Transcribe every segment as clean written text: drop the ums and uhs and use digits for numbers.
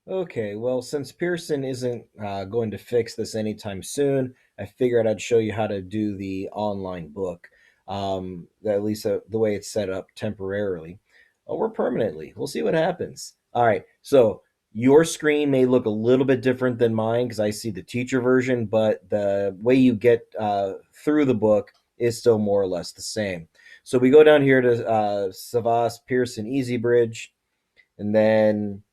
Okay, well, since Pearson isn't going to fix this anytime soon, I figured I'd show you how to do the online book, at least the way it's set up temporarily or permanently. We'll see what happens. All right, so your screen may look a little bit different than mine because I see the teacher version, but the way you get through the book is still more or less the same. So we go down here to Savas Pearson Easy Bridge, and then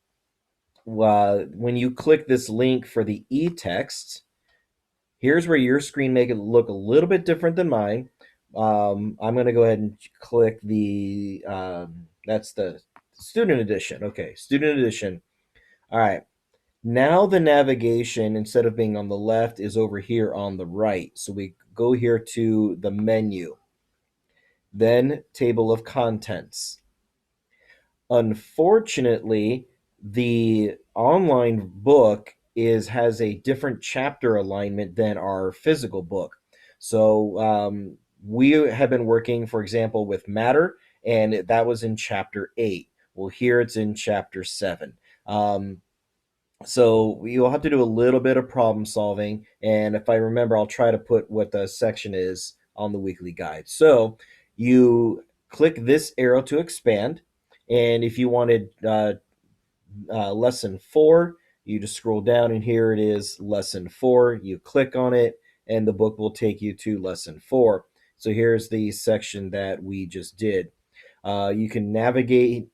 when you click this link for the e-text, here's where your screen make it look a little bit different than mine. I'm going to go ahead and click that's the student edition. Okay, student edition. All right. Now the navigation, instead of being on the left, is over here on the right. So we go here to the menu, then table of contents. Unfortunately, the online book is has a different chapter alignment than our physical book. So we have been working, for example, with matter, and that was in chapter 8. Well, here it's in chapter 7. So you'll have to do a little bit of problem solving, and if I remember, I'll try to put what the section is on the weekly guide. So you click this arrow to expand, and if you wanted lesson 4, you just scroll down, and here it is, lesson 4. You click on it, and the book will take you to lesson 4. So here's the section that we just did. You can navigate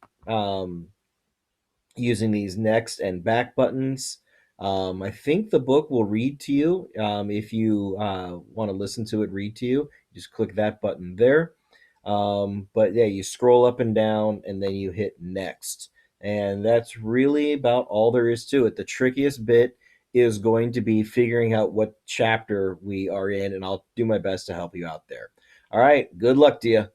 using these next and back buttons. I think the book will read to you. If you want to listen to it read to you, just click that button there. But yeah, you scroll up and down and then you hit next. And that's really about all there is to it. The trickiest bit is going to be figuring out what chapter we are in, and I'll do my best to help you out there. All right, good luck to you.